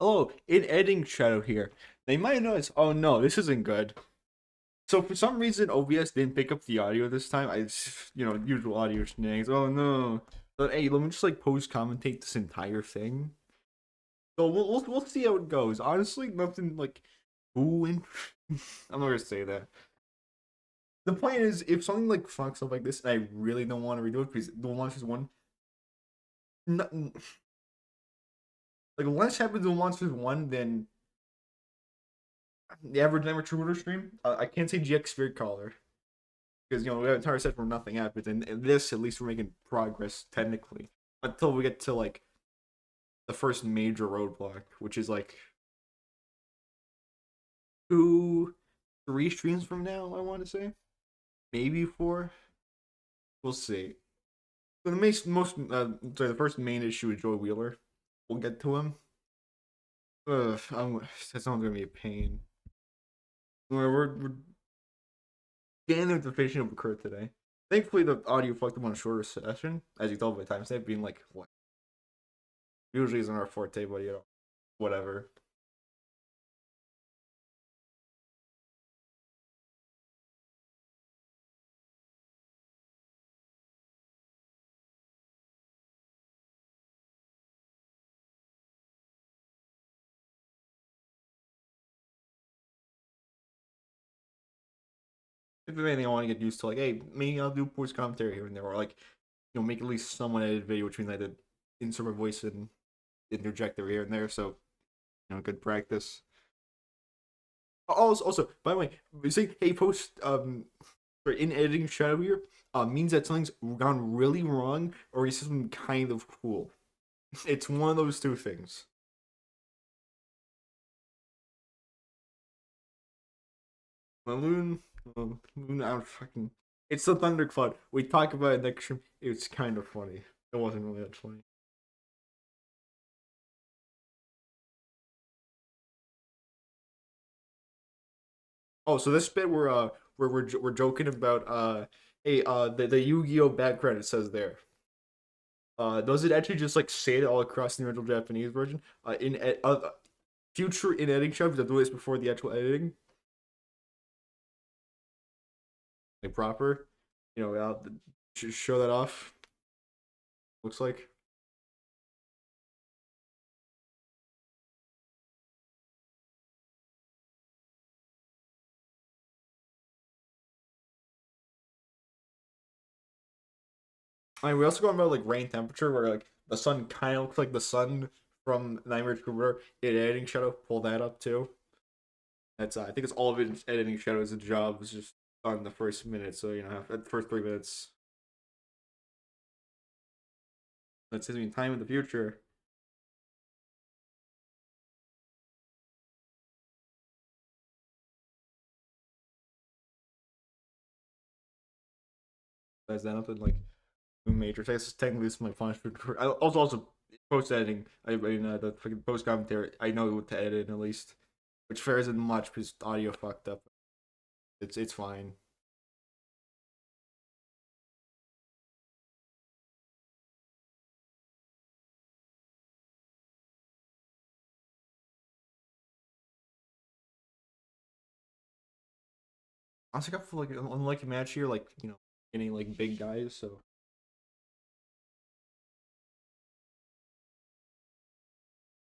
Hello, in editing shadow here. They might notice, oh no, this isn't good. So for some reason, OBS didn't pick up the audio this time. Usual audio shenanigans. Oh no. But hey, let me just like post commentate this entire thing. So we'll see how it goes. Honestly, nothing like ooh. I'm not gonna say that. The point is, if something like fucks up like this, and I really don't want to redo it because the Monsters one, no, like less happens in Monsters one than the average amateur stream. I can't say GX Spirit Caller because we have an entire set where nothing happens, and in this at least we're making progress technically until we get to like the first major roadblock, which is like two, three streams from now. I want to say maybe four. We'll see. So the first main issue is Joy Wheeler. We'll get to him. That's not gonna be a pain. We're getting the notification of occurred today. Thankfully, the audio fucked up on a shorter session, as you told by timestamp being like what usually isn't our forte, but whatever. If anything, I want to get used to like, hey, maybe I'll do voice commentary here and there, or like, make at least someone edited video, which means I did insert my voice and interject there here and there. So, good practice. Also, by the way, saying hey, post in editing shadow here means that something's gone really wrong, or it's something kind of cool. It's one of those two things. Balloon, Moon, I don't fucking. It's the Thundercloud. We talk about it next stream. It's kind of funny. It wasn't really that funny. Oh, so this bit where we're joking about hey the Yu-Gi-Oh back credit says there. Does it actually just like say it all across the original Japanese version? Future in editing shows that do this before the actual editing, like proper. Show that off. Looks like. I mean, we also got about like rain temperature, where like the sun kind of looks like the sun from Nightmare Cooper. In editing shadow, pull that up too. That's I think it's all of it. Editing shadow as a job is just on the first minute. So the first 3 minutes. That saves me time in the future. That's that nothing like major. I guess technically this is my final. Also post editing. I mean the post commentary. I know what to edit at least, which fair isn't much because audio fucked up. It's fine. Honestly, I feel like unlike a match here, like getting like big guys. So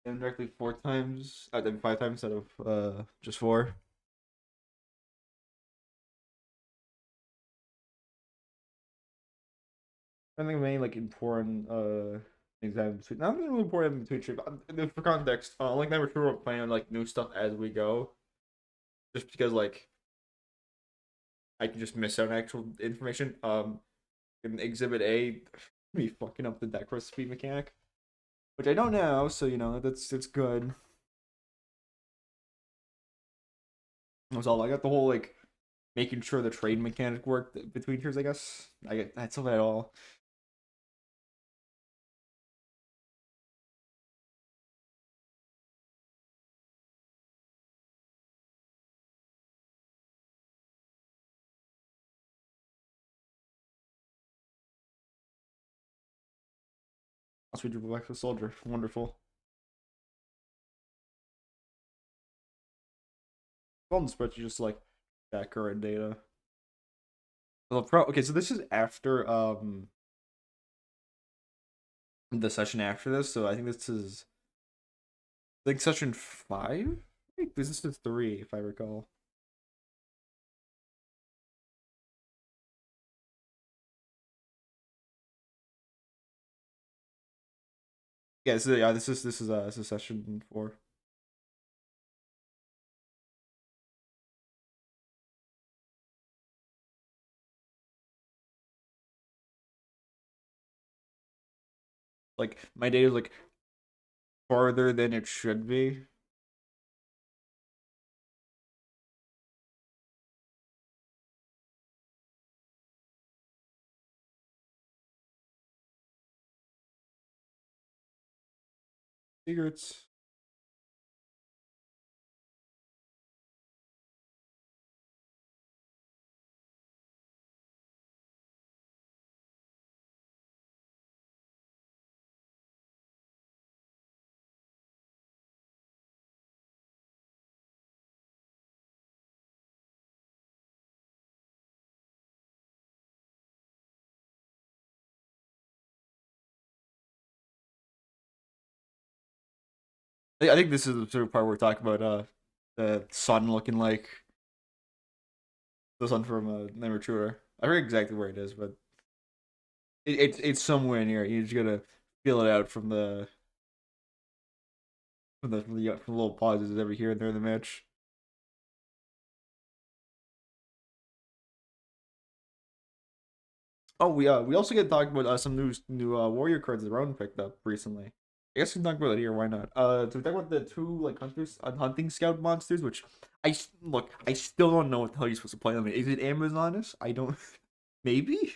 indirectly 4 times, then 5 times instead of just four. I think mainly like important things that have between. Not really important in between. But for context, like never sure we're planning on like new stuff as we go, just because like I can just miss out on actual information. In Exhibit A, me fucking up the deck speed mechanic, which I don't know. So that's good. That's all I got. The whole like making sure the trade mechanic worked between tiers. I guess I get that's all at all. I'll switch you back to soldier. Wonderful. On the spreadsheet, just like that current data. Okay, so this is after the session after this, so I think this is like session 5. Wait, this is 3 if I recall. Yeah, this is session 4. Like my data is like farther than it should be. Secrets. I think this is the sort of part where we're talking about the sun looking like the sun from Never Truer. I forget exactly where it is, but it's somewhere near. You just gotta feel it out from the little pauses every here and there in the match. Oh, we also get to talk about some new warrior cards that Rowan picked up recently. I guess we can talk about it here. Why not? So we talk about the two like hunters, hunting scout monsters, which look. I still don't know what the hell you're supposed to play them. Is it Amazoness? I don't. Maybe.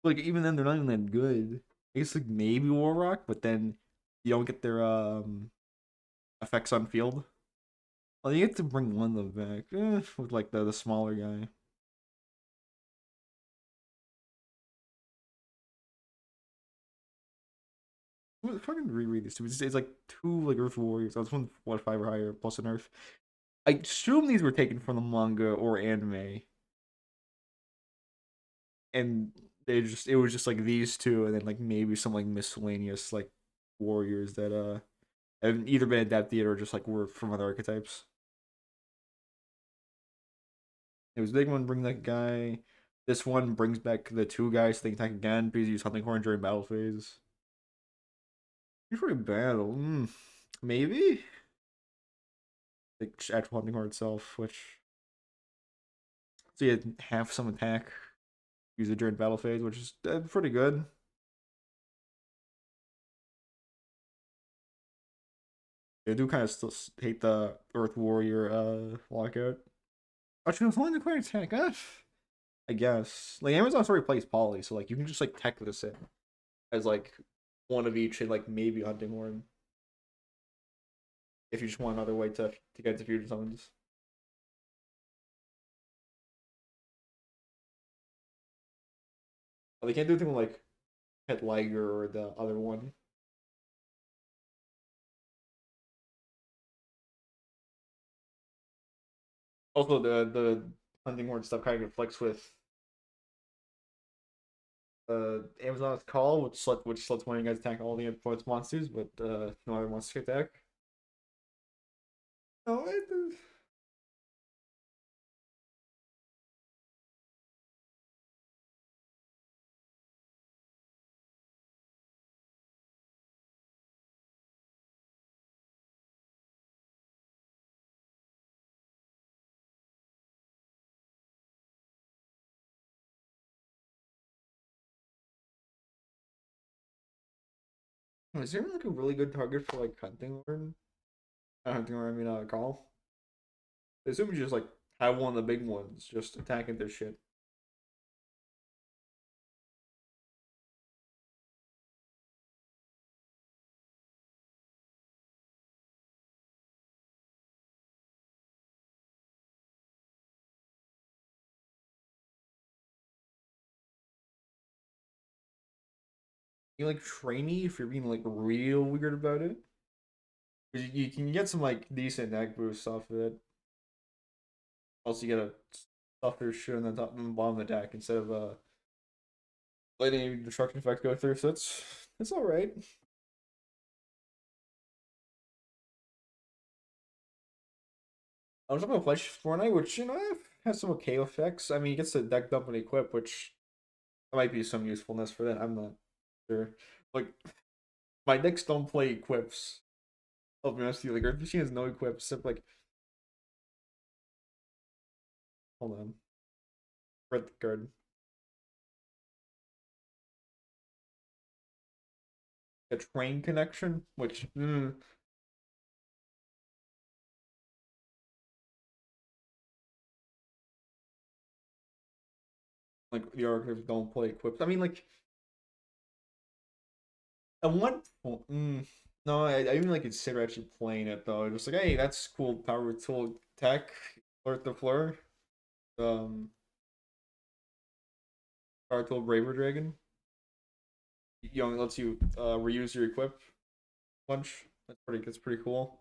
Like even then, they're not even that good. I guess like maybe Warrock, but then you don't get their effects on field. Well, you get to bring one of them back with like the smaller guy. Fucking reread this too. It's like two like Earth Warriors. I was one what 5 or higher plus an Earth. I assume these were taken from the manga or anime, and it was just like these two, and then like maybe some like miscellaneous like warriors that have either been adapted or just like were from other archetypes. It was big one bring that guy. This one brings back the two guys so they can attack again because you use hunting horn during battle phase. Before battle, maybe like actual hunting horn itself, which so you have some attack use it during battle phase, which is pretty good. I do kind of still hate the Earth Warrior lockout. Actually, it's only the quick attack. I guess like Amazon's already plays Poly, so like you can just like tech this in as like one of each and like maybe hunting horn if you just want another way to get to fusion summons. But they can't do anything like Pet Liger or the other one. Also, the hunting horn stuff kind of conflicts with Amazon's call, which lets one of you guys attack all the opponent's monsters, but no other monster can attack. No, is there like a really good target for like hunting horn? Not hunting horn, I mean call. I assume you just like have one of the big ones just attacking their shit. You like trainee if you're being like real weird about it. 'Cause you can get some like decent neck boosts off of it. Also, you gotta stuff your shit on the top and the bottom of the deck instead of letting any destruction effect go through. So it's all right. I was talking about Flesh Fortnite, which has some okay effects. I mean, he gets the deck dump and equip, which might be some usefulness for that. I'm not sure. Like my decks don't play equips. I'll be honest with you. Like Earth Machine has no equips except like hold on, red card, a train connection, which like the archives don't play equips. I mean, like at one point, no, I even like consider actually playing it though. Just like, hey, that's cool. Power tool tech, alert the floor. Um, Power tool Braver Dragon. Lets you reuse your equip punch. That's pretty cool.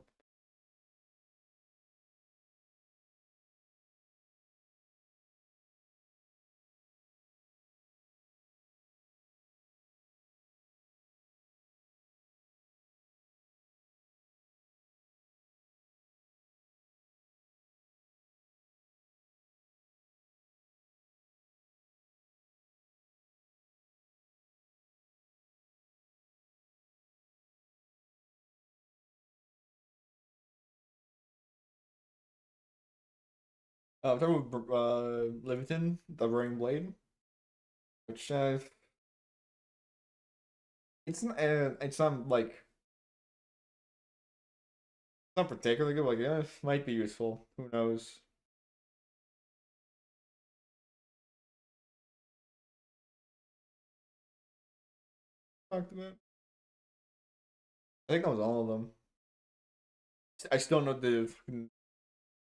I'm talking about Livingston, the Roaring Blade, which it's not like it's not particularly good. Like yeah, it might be useful. Who knows? Talked about. I think that was all of them. I still know the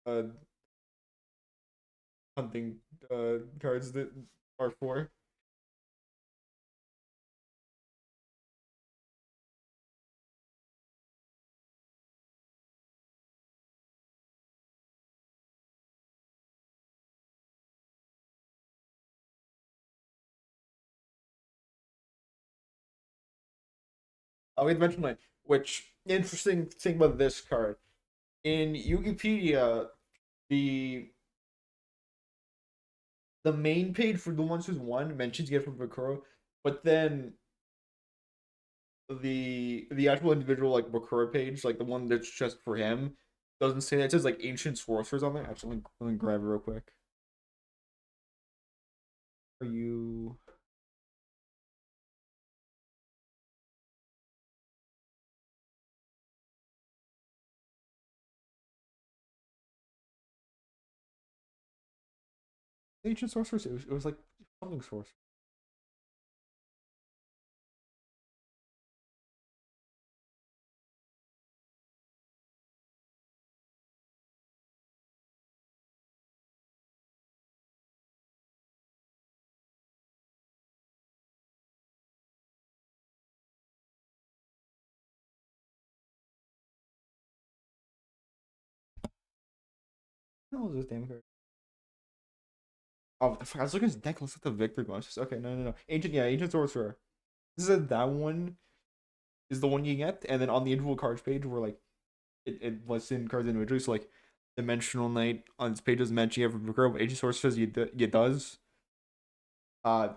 uh, hunting cards that are for. We had mentioned like which interesting thing about this card in Wikipedia, the the main page for the ones who's won mentions get from Bakuro, but then the actual individual like Bakura page, like the one that's just for him, doesn't say that. It says like ancient sorcerers on there. Actually, let me grab it real quick. Are you ancient sorcerers? It was like something sorcerer. What the hell is this damn card? Oh, I was looking at his deck. Looks like the victory bonuses. Okay, no, no, no. Ancient sorcerer. This is that one is the one you get, and then on the individual cards page, where like it lists in cards individually. So like Dimensional Knight on its page doesn't mention you have a Bakura, but ancient sorcerer says you does. Uh,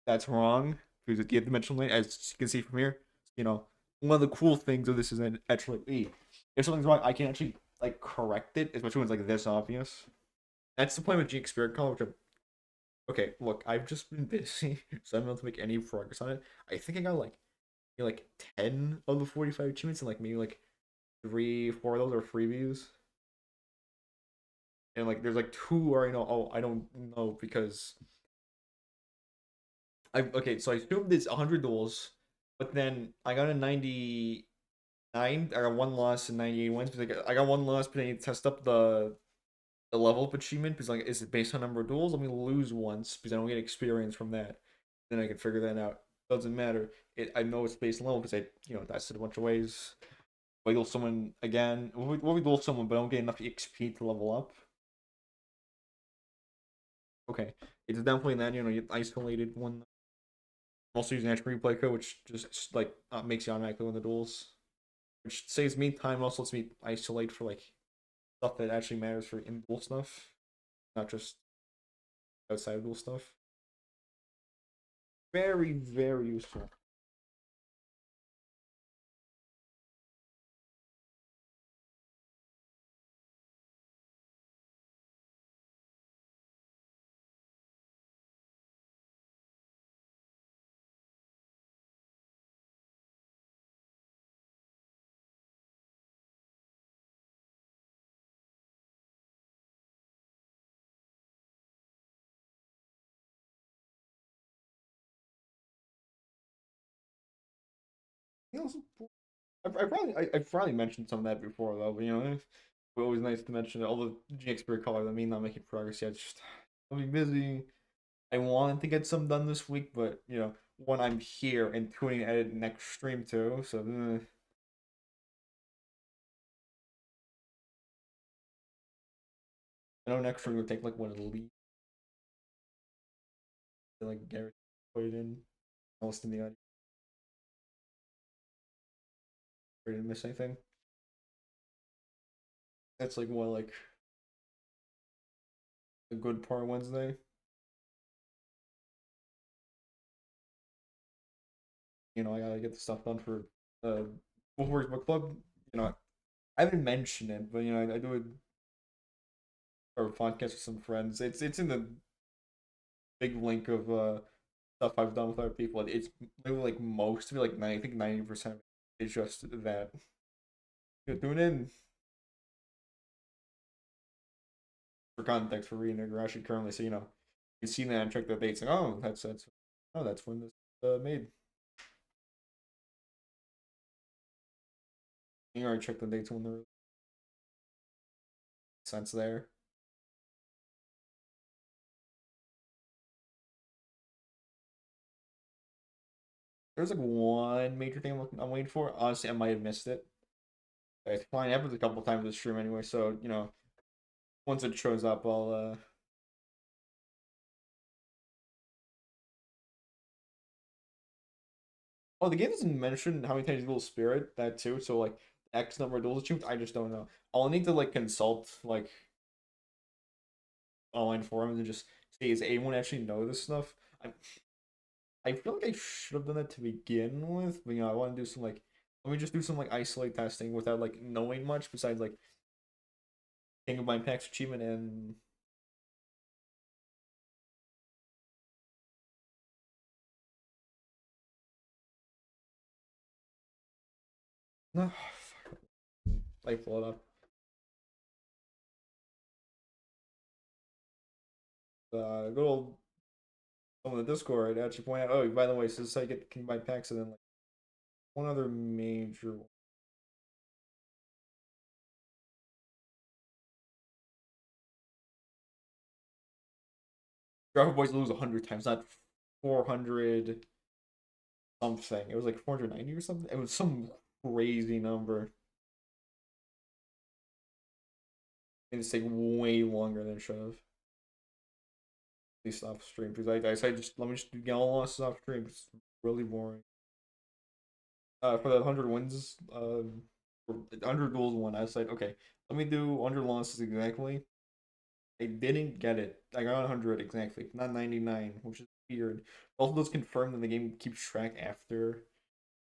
that's wrong because the dimensional lane, as you can see from here, you know, one of the cool things of this is that actually, if something's wrong, I can actually like correct it, especially when it's like this obvious. That's the point with Jinx Spirit Call, which I'm okay. Look, I've just been busy, so I'm not able to make any progress on it. I think I got like 10 of the 45 achievements, and like maybe like 3, 4 of those are freebies. And like there's like two where I know, oh, I don't know because I okay, so I assumed it's 100 duels, but then I got a 99. I got one loss and 98 wins because I got one loss, but I need to test up the level up achievement because like is it based on number of duels? Let me lose once because I don't get experience from that. Then I can figure that out. Doesn't matter. I know it's based on level because I tested a bunch of ways. If I duel someone again, what we duel someone, but I don't get enough XP to level up. Okay, it's definitely that, you isolated one. Also using extra replay code, which just like makes you automatically win the duels, which saves me time. Also lets me isolate for like stuff that actually matters for in duel stuff, not just outside duel stuff. Very, very useful. You know, I probably mentioned some of that before though, but it's always nice to mention all the GX Spirit color that mean not making progress yet. Just I'll be busy. I wanted to get some done this week, but when I'm here and tuning edit next stream too, so I know next stream would take like what at least like Garrett put it in, almost in the audio. I didn't miss anything. That's like what like a good part Wednesday. I gotta get the stuff done for uh Wolverines Book Club. You know, I haven't mentioned it, but I do it or podcast with some friends. It's in the big link of stuff I've done with other people. It's maybe like most of it, like 90, I think 90% of it is just that. Tune in for context for reading it. We're actually currently, so you see that and check the dates. And oh, that's when this made. You already check the dates when the sense there. There's like one major thing I'm waiting for. Honestly, I might have missed it. It's fine. It happens a couple times this stream anyway. So once it shows up, I'll Oh, the game doesn't mention how many times you will spirit that too. So like X number of duels achieved, I just don't know. I'll need to like consult like online forums and just see is anyone actually know this stuff. I feel like I should have done that to begin with, but I want to do some like let me just do some like isolate testing without like knowing much besides like King of Mind Packs achievement and no, I pull it up. Good old on the Discord actually point out. Oh, by the way, so this is how you get King of Mind Packs, and then like one other major Grapple Boys lose 100 times, not 400 something. It was like 490 or something. It was some crazy number. And it's like way longer than it should have. Please stop stream because I said just let me just get all losses off stream. It's really boring. For the 100 wins, 100 goals one, I said okay, let me do 100 losses exactly. I didn't get it. I got 100 exactly, not 99, which is weird. Also, does confirm that the game keeps track after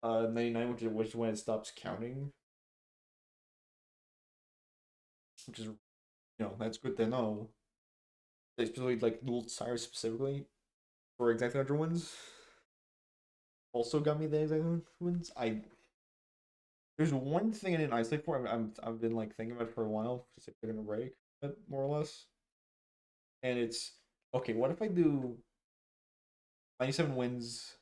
99, which is when it stops counting, which is that's good to know. Especially like Dual Cyrus specifically for exactly 100 wins. Also got me the exact 100 wins. There's one thing I didn't isolate for. I've been like thinking about it for a while, just like taking a break, but more or less. And it's okay. What if I do 97 wins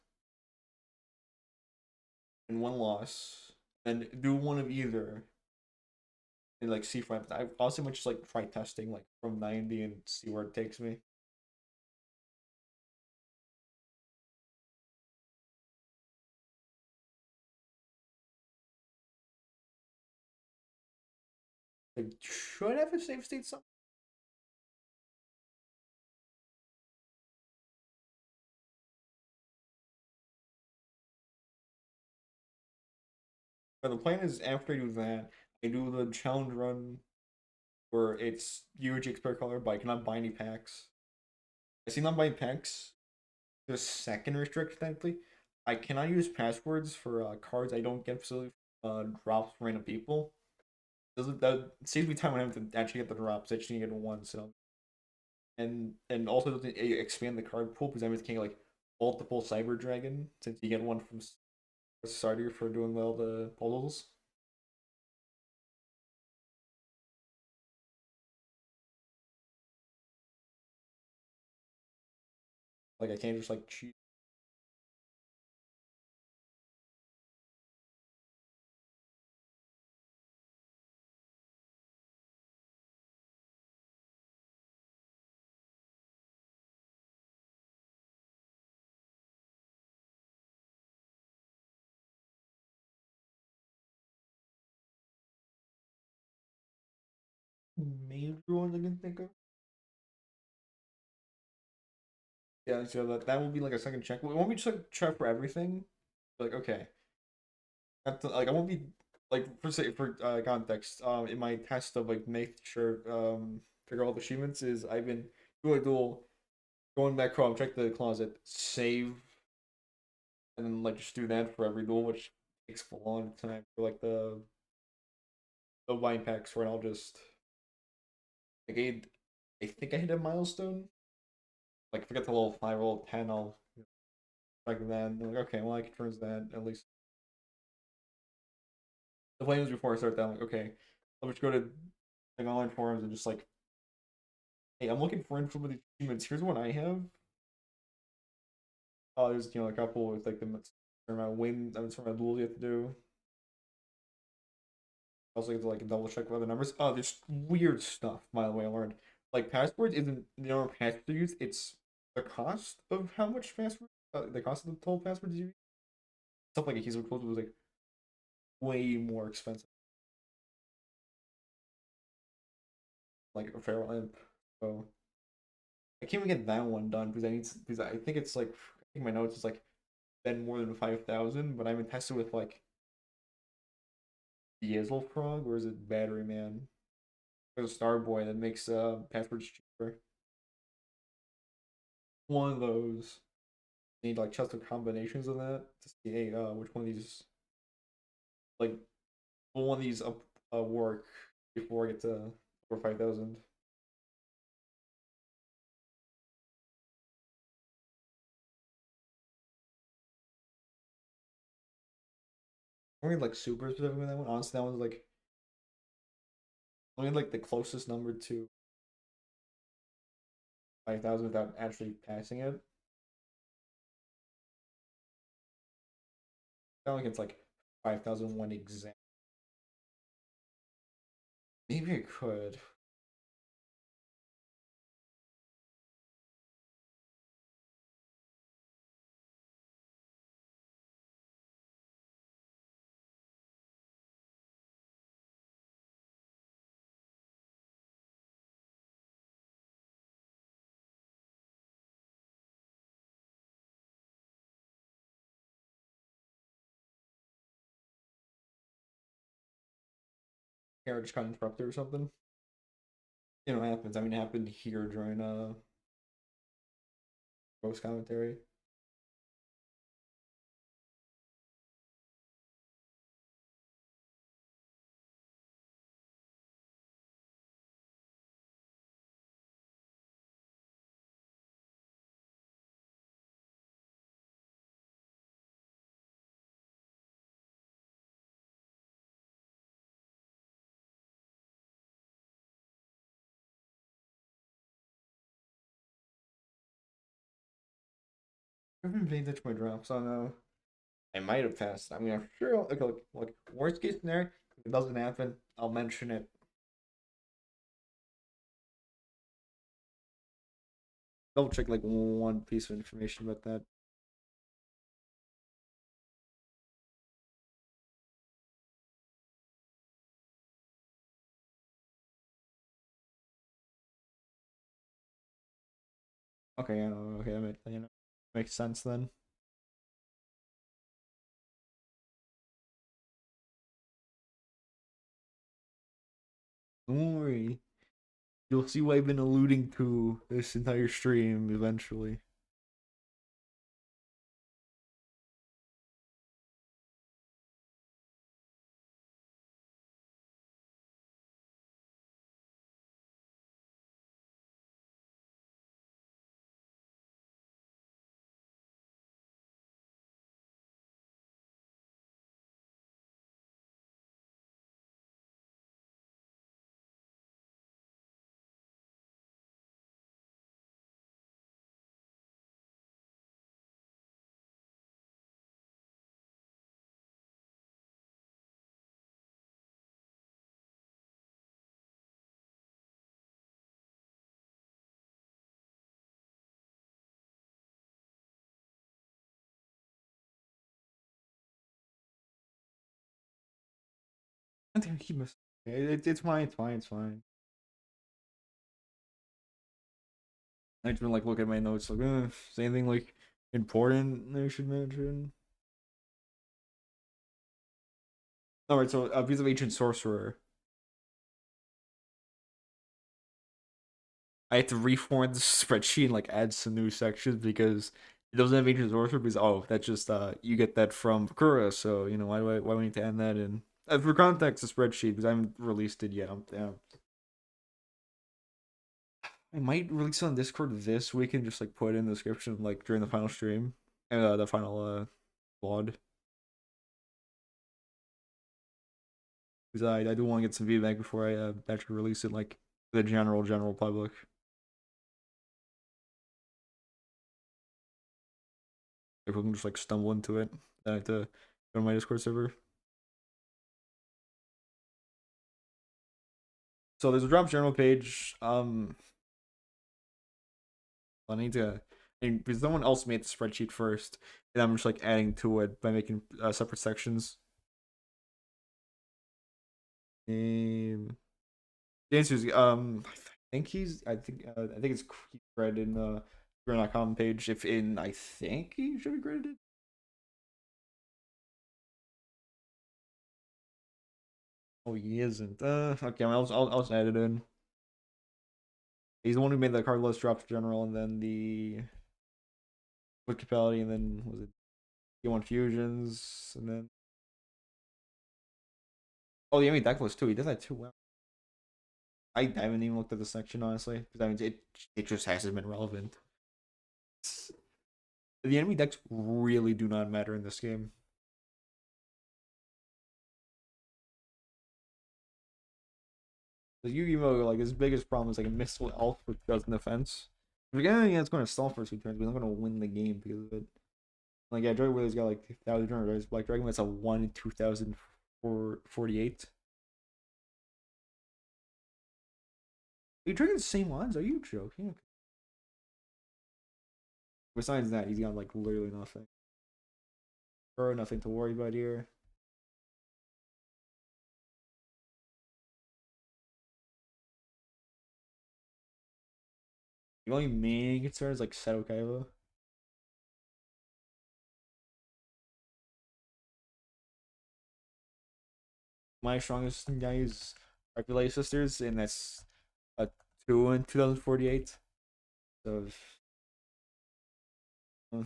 and one loss, and do one of either, and like see if I also might just like try testing like from 90 and see where it takes me. Like should have a save state But the plan is after I do that, I do the challenge run where it's huge expert color, but I cannot buy any packs. I see not buying packs. The second restriction, technically, I cannot use passwords for cards I don't get facility drops from random people. That saves me time when I have to actually get the drops. I just need to get one, so and also doesn't expand the card pool because I'm just getting like multiple Cyber Dragon since you get one from starter for doing well the puzzles. Like I can't just like cheat. Major ones I can think of. Yeah, so that will be like a second check. It won't be just like check for everything. Like okay, like I won't be like for say for context. In my test of like make sure figure out all the achievements is I've been doing a duel, going back home, check the closet, save, and then like just do that for every duel, which takes a long time for like the wine packs where I'll just like I think I hit a milestone. Like forget the level 5 or level 10, I'll check that and like okay, well I can turn that at least the plan was before I start that, I'm like, okay, I'll just go to like online forums and just like, hey, I'm looking for info with these achievements. Here's one I have. Oh, there's a couple with like the amount of wins, I'm amount of duels you have to do. I also have to like double check other numbers. Oh, there's weird stuff, by the way, I learned. Like passwords isn't the number of passwords you use, it's the cost of how much password the cost of the total passwords you use. Stuff like a keys of code was like way more expensive. Like a feral imp. So I can't even get that one done because because I think it's like I think my notes is like spend more than 5,000, but I've been tested with like Diesel Frog or is it Battery Man? There's a Starboy that makes passwords cheaper. One of those. Need like test the combinations of that to see hey which one of these like will one of these up work before I get to over 5,000. I mean like super specific with that one. Honestly, that one's like only like the closest number to 5,000 without actually passing it. I don't think it's like 5,001 exact. Maybe I could. Here, I just got interrupted or something. You know what happens. I mean, it happened here during post commentary. I haven't paid attention to my drops. I know I might have passed. I mean, I'm sure. Okay, look, worst case scenario, if it doesn't happen, I'll mention it. Double check like one piece of information about that. Okay, yeah, okay, makes sense then. Don't worry. You'll see what I've been alluding to this entire stream eventually. I think he must. It's fine. It's fine. It's fine. I just been like look at my notes like, is anything like important I should mention? All right, so a piece of ancient sorcerer. I had to reform the spreadsheet and like add some new sections because it doesn't have ancient sorcerer because that's just you get that from Bakura, so you know why do I need to add that in? For context, the spreadsheet because I haven't released it yet. I might release it on Discord this week and just like put it in the description like during the final stream and the final VOD because I do want to get some feedback before I actually release it like to the general public. If we can just like stumble into it, then I have to go to my Discord server. So there's a drop journal page. I need to, and because someone else made the spreadsheet first, and I'm just like adding to it by making separate sections. Um, the answer is I think it's he's graded in the Burn.com page. If in I think he should be graded. Oh, he isn't. Okay, I'll just add it in. He's the one who made the card list drop general, and then the quick capality, and then was it D1 fusions, and then the enemy deck list too. He does that too well. I haven't even looked at the section honestly because I mean it just hasn't been relevant. The enemy decks really do not matter in this game. The Yu-Gi-Oh! Like his biggest problem is like a missile elf which does defense. Like, yeah, it's going to stall for 2 turns. We're not going to win the game because of it. Like yeah, Joy Wheeler's got like 1,000 Black Dragon. That's a 1 in 2,048. Are you drinking the same ones? Are you joking? Besides that, he's got like literally nothing. Or nothing to worry about here. The only main concern is like Seto Kaiba. My strongest guy is Arculate Sisters, and that's a 2 in 2048. So, uh,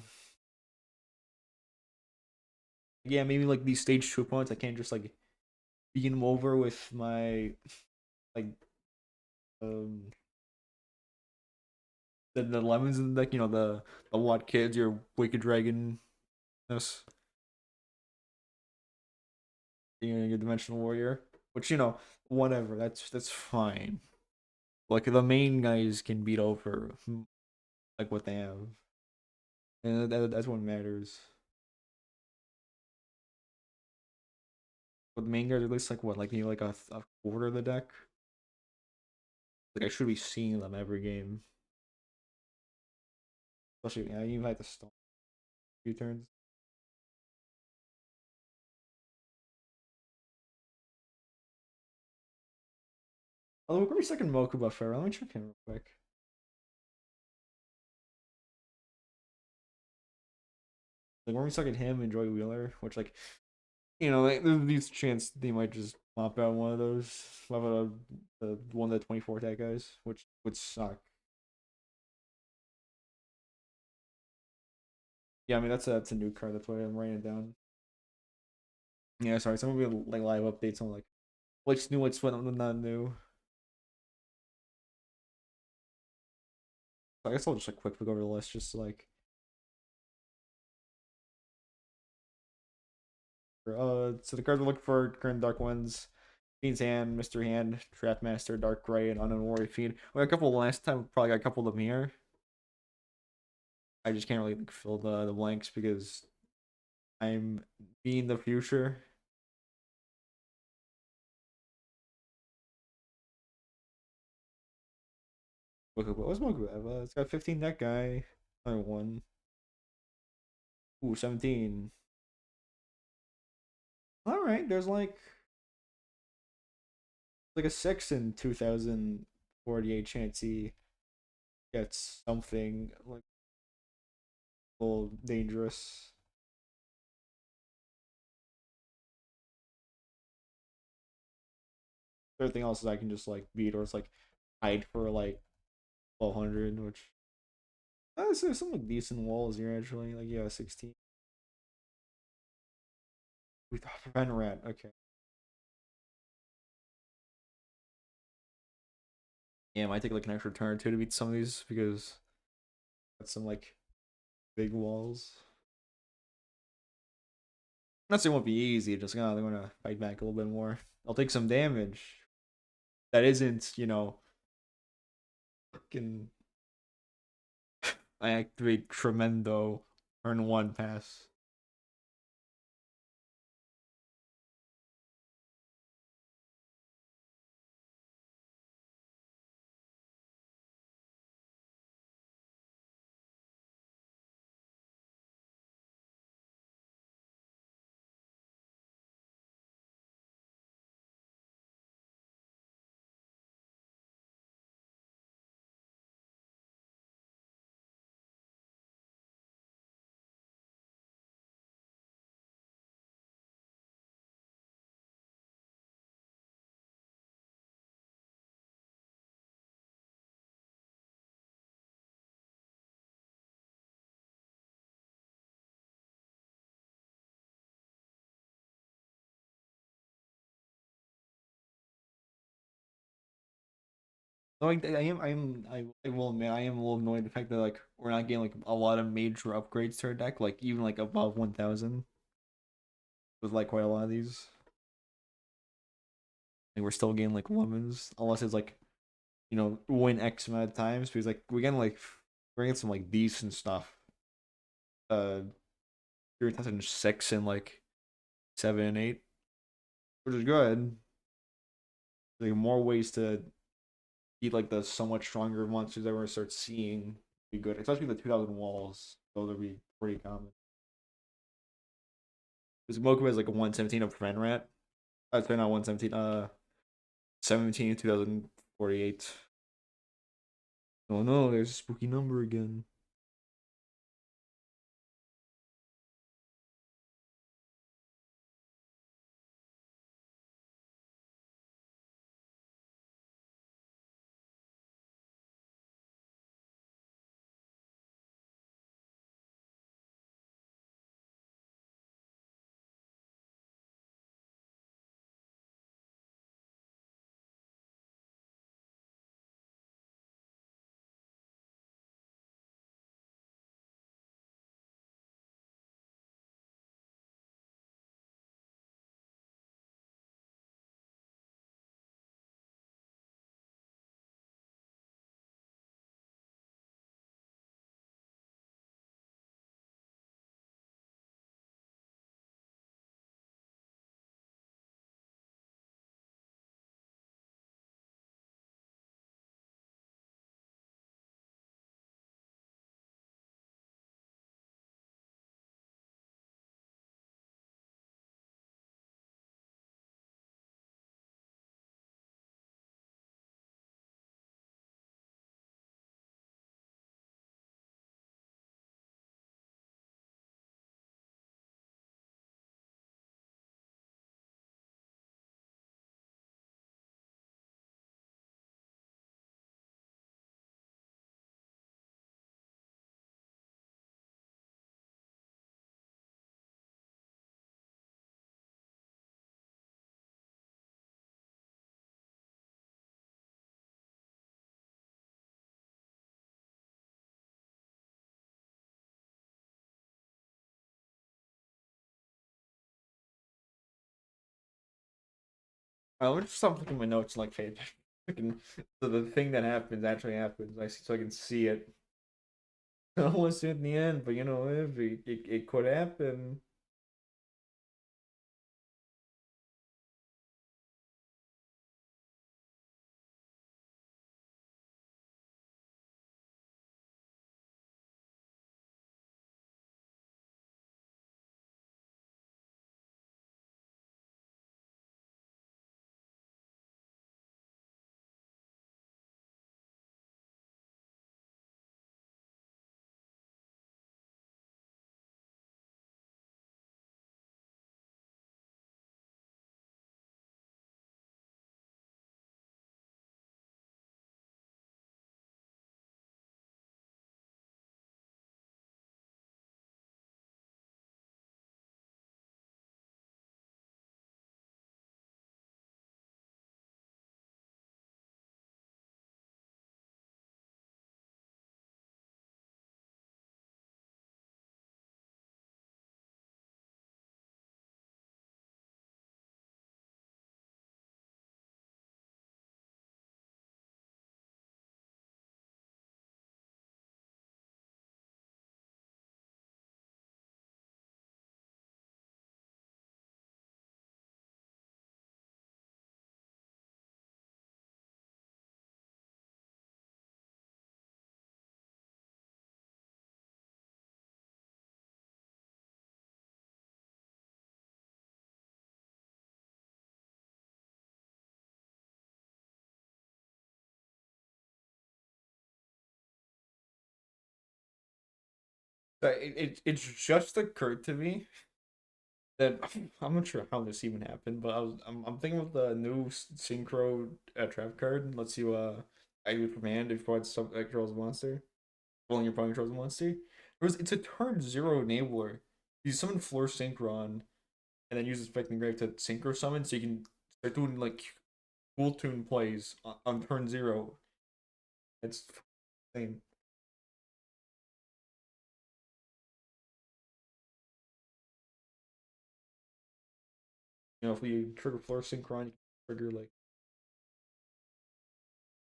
yeah, maybe like these stage 2 opponents, I can't just like beat them over with my like um the lemons and like the what kids, your Wicked Dragon, this your Dimensional Warrior, which whatever. That's fine. Like the main guys can beat over like what they have, and that's what matters. But the main guys are at least like what, like like a quarter of the deck. Like I should be seeing them every game, especially yeah, you had to stall a few turns. Oh, we're second Mokuba Pharaoh. Let me check in real quick. Like we're second him and Joy Wheeler, which like there's these chance they might just pop out one of those, pop out one of the 24 tag guys, which would suck. Yeah, I mean that's a new card. That's why I'm writing it down. Yeah, sorry. Some of the like live updates on like what's new, what's not new. I guess I'll just like quick look over the list, just like so the cards we're looking for current Dark Ones: Fiend's Hand, Mystery Hand, Trap Master, Dark Gray, and Unknown Warrior Fiend. We had a couple last time. Probably got a couple of them here. I just can't really like, fill the blanks because I'm being the future. What's Mokuba? It's got 15 that guy. Another one. Ooh, 17. All right, there's like a 6 in 2048 chance he gets something like a little dangerous. Everything else is I can just like beat or it's like hide for like 1200, which there's some like decent walls here actually. Like yeah, 16. We thought Rat. Okay. Yeah, it might take like an extra turn or two to beat some of these because that's some like big walls. Not saying it won't be easy, just they're gonna fight back a little bit more. I'll take some damage. That isn't, fucking I activate Tremendo, turn one pass. No, I will admit I am a little annoyed the fact that like we're not getting like a lot of major upgrades to our deck, like even like above 1000 with like quite a lot of these. Like we're still getting like lemons unless it's like win X amount of times because like we're getting some like decent stuff. Uh, you're testing 6 and like 7 and 8, which is good. Like more ways to beat like the somewhat stronger monsters that we're gonna start seeing be good, especially the 2000 walls. Those would be pretty common. Because Moku has like a 117 of Prevent Rat. Sorry, not 117. 17 2048. Oh no, there's a spooky number again. Let me just stop looking at my notes and like pay attention. So the thing that happens actually happens. I see, so I can see it. I don't want to see it in the end, but you know, if it could happen. It's just occurred to me that I'm not sure how this even happened, but I'm thinking of the new synchro trap card. Let's you I would command if you provide some controls a monster. Well, your opponent controls a monster. It's a turn zero enabler. You summon Floor Synchron and then use Expecting Grave to synchro summon, so you can start doing like cool tune plays on turn zero. It's insane. You know, if we trigger Floor Synchron, you can trigger like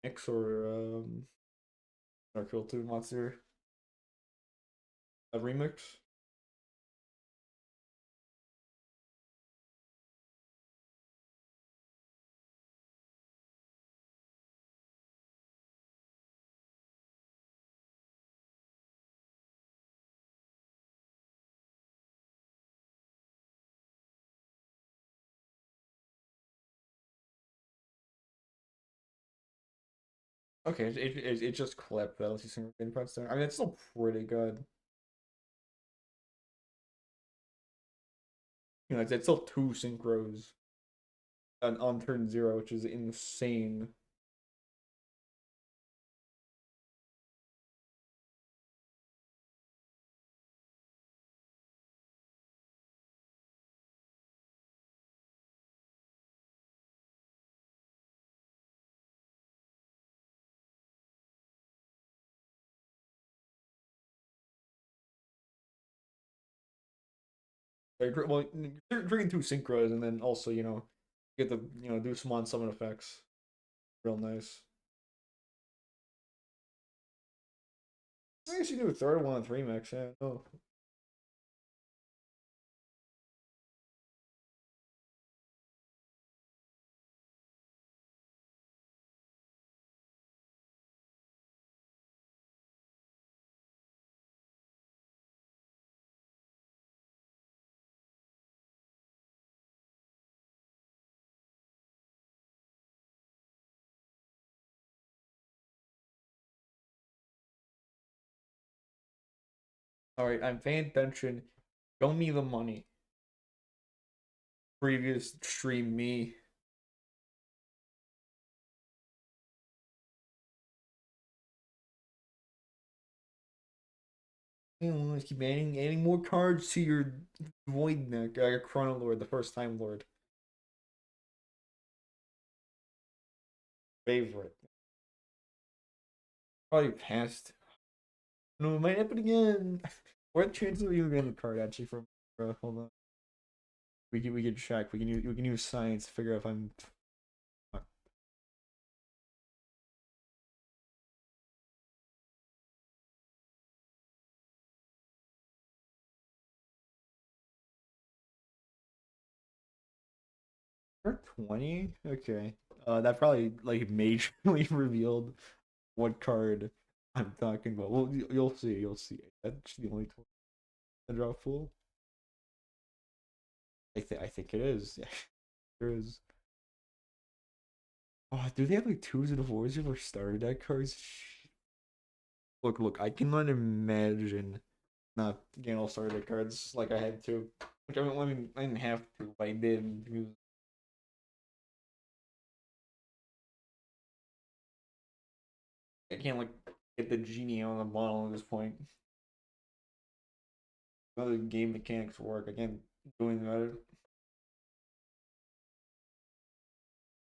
X or cool tune monster a remix. Okay, it just clipped that LC Synchro inputs there. I mean, it's still pretty good. You know, it's still two synchros on turn zero, which is insane. Like, well, you're drinking two synchros, and then also get the do some on summon effects. Real nice. I guess you do a third one on three max. Yeah. Oh, all right. I'm paying attention. Show me the money. Previous stream me. You know, keep adding more cards to your Void Neck, your Chrono Lord, the first time Lord favorite. Probably passed. No, it might happen again. What chances of you getting the card actually from? Hold on. We can check. We can use science to figure out if I'm Or 20? Okay. That probably like majorly revealed what card I'm talking about. Well, you'll see. You'll see. That's the only 20 I draw full. I think it is. Yeah, there is. Oh, do they have like twos and fours for starter deck cards? Look. I cannot imagine not getting all starter deck cards like I had to. Which I didn't have to, but I did. Because I can't like get the genie on the bottle at this point. Other game mechanics work. I can't do anything about it.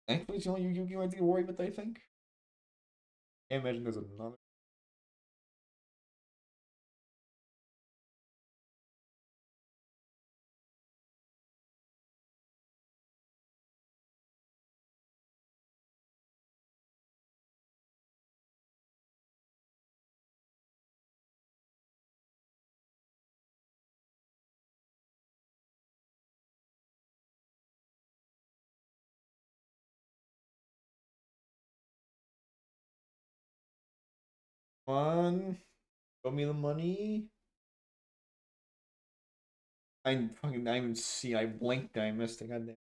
Thankfully, it's the only Yu-Gi-Oh! I have to worry about. I think. Can't imagine there's another. Come on, show me the money. I even see. I blinked. I missed it. Goddamn.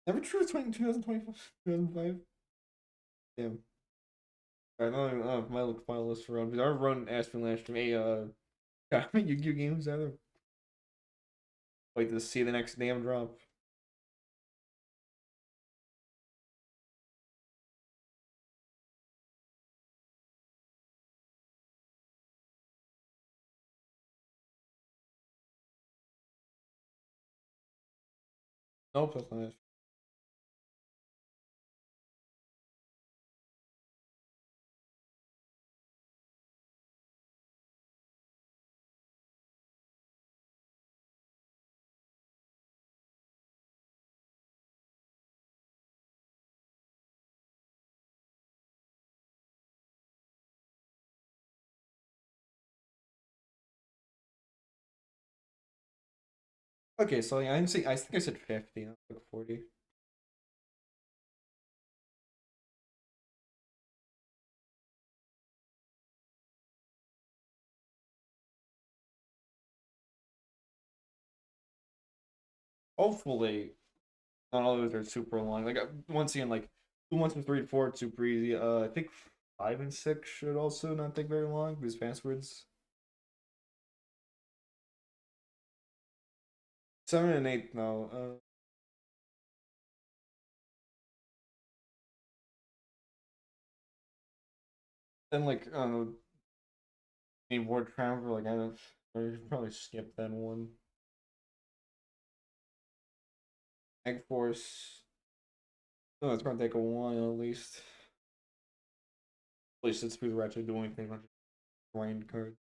Never true. 2025. 2005. Damn. Alright, I don't know if my look finalist for run. Because our run asked me last time, hey, how many Yu-Gi-Oh games are there? Wait to see the next damn drop. Nope, that's not it. Okay, so yeah, I didn't see. I think I said 50, not like 40. Hopefully, not all of those are super long. Like once again, like 2, 1, 2, 3, 4, it's super easy. I think 5 and 6 should also not take very long because passwords. 7 and 8, no. Then like I don't know, Game Board Traveler. Like I should probably skip that one. Egg Force. No, it's gonna take a while at least. At least it's because we're actually doing anything, not just grind cards.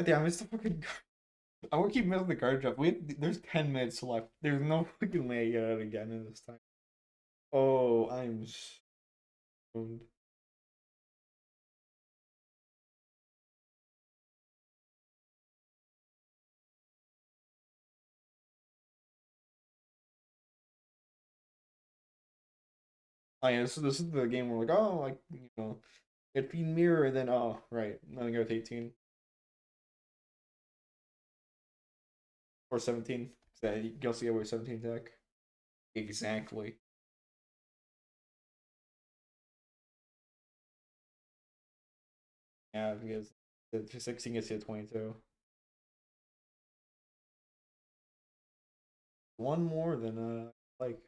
Damn, it's the fucking. I want to keep missing the card drop. There's 10 minutes left. There's no fucking way I get out again in this time. Oh, I'm stoned. Oh yeah, this is the game where like, oh, like get feed mirror, then oh right, nothing go with 18 or 17. Yeah, you can also get away with 17 tech. Exactly. Yeah, because the 16 gets you at 22. One more than like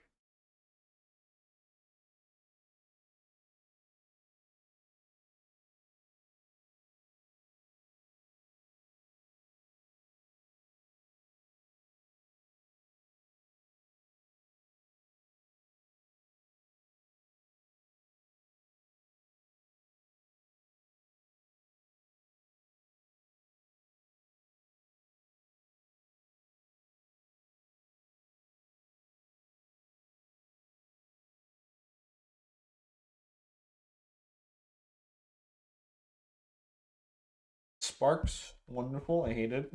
Sparks, wonderful. I hate it.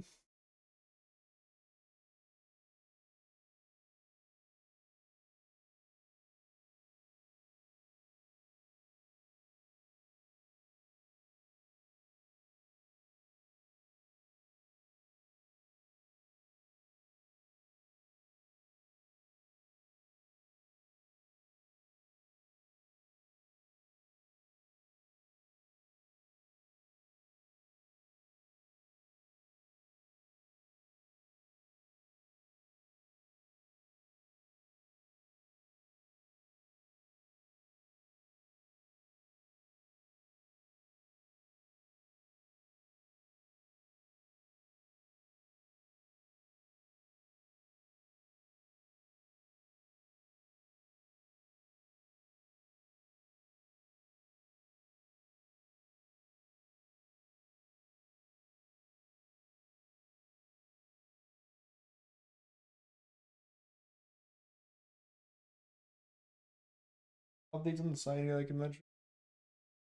Updates on the site I can mention.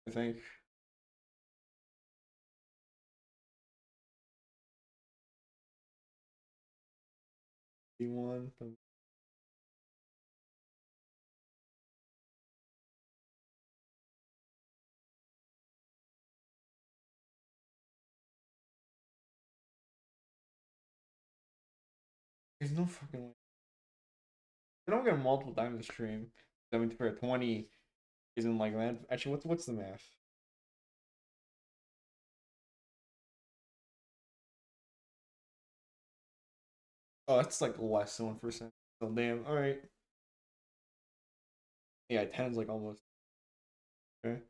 I think D1. There's no fucking way. I don't get multiple times a stream. I mean, for 20 isn't like that. Actually, what's the math? Oh, that's like less than 1%. So damn. All right. Yeah, 10's like almost. Okay.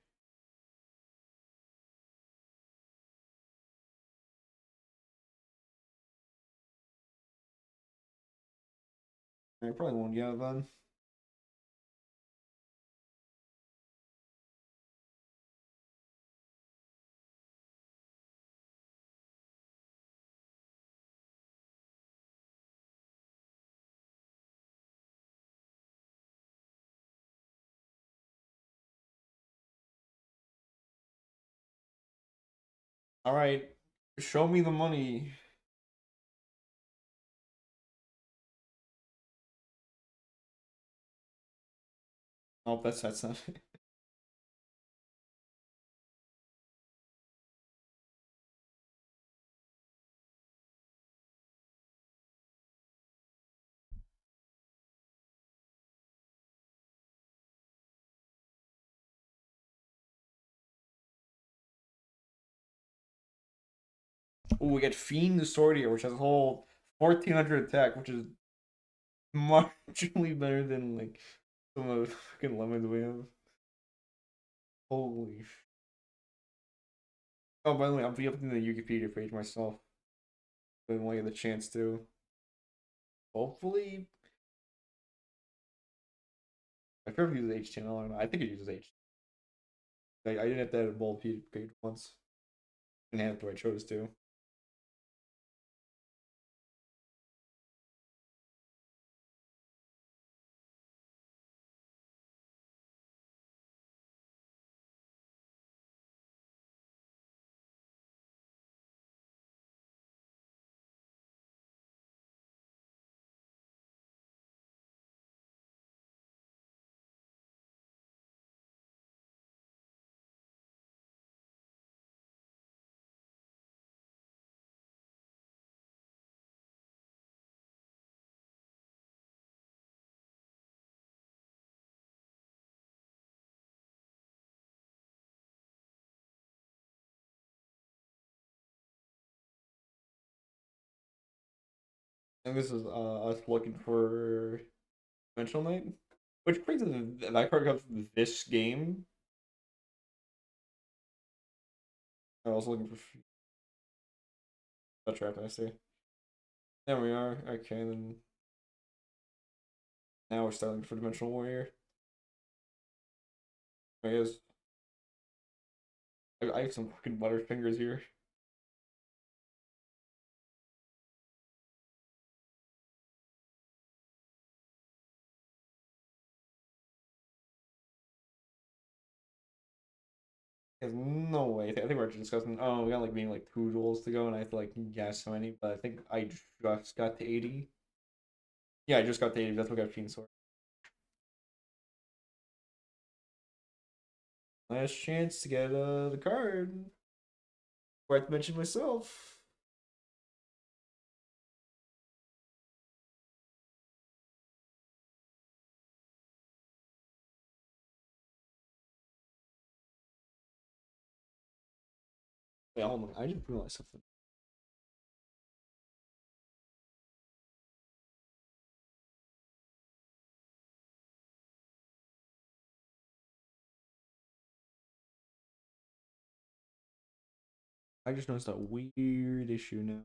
I probably won't get it then. All right. Show me the money. Oh, that's not. Oh, we get Fiend the Swordier, which has a whole 1400 attack, which is marginally better than like some of the fucking lemons we have. Holy. Oh, by the way, I'm re-updating the Wikipedia page myself. But when I get the chance to. Hopefully, I forget if it uses HTML or not. I think it uses HTML. I didn't have that bold page once. And have to. I chose to. And this is us looking for Dimensional Knight, which brings in that card comes from this game. I was looking for that trap. I see. There we are. Okay, then now we're starting for Dimensional Warrior. I guess I have some fucking butterfingers here. There's no way. I think we're discussing. Oh, we got like maybe like two duels to go, and I have to like guess how many. But I think I just got to 80. Yeah, I just got to 80. That's what got Fiend Sword. Last chance to get the card. Forgot to mention myself. Wait, hold on. I just realized something. I just noticed a weird issue now.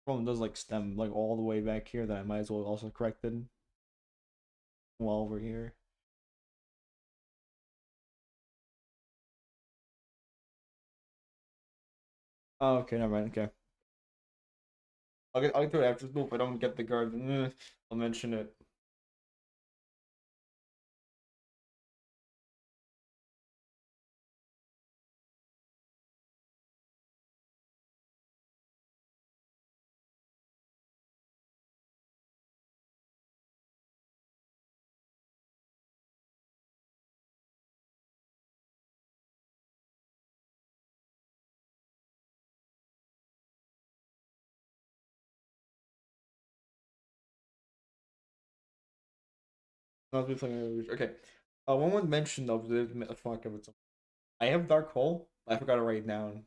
Problem does like stem like all the way back here that I might as well also corrected while we're here. Oh, okay, never mind. Okay, I'll get to it after school. If I don't get the guard, I'll mention it. I'll be playing. Okay. One was mentioned of the fuck of it. I have Dark Hole. I forgot to write it down.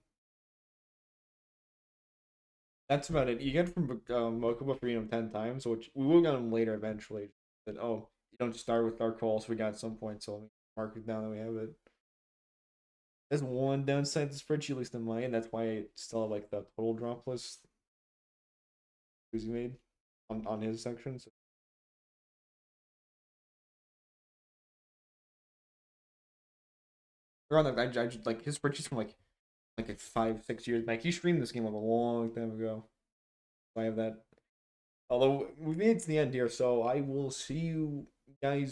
That's about it. You get it from Mokuba Freedom 10 times, which we will get them later eventually. But oh, you don't start with Dark Hole, so we got at some point, so let me mark it down that we have it. There's one downside to the spreadsheet, at least in mine. That's why I still have like the total drop list he made on his section. So around like I just, like his spreadsheets from like 5 6 years back. He streamed this game like a long time ago. So I have that. Although we made it to the end here, so I will see you guys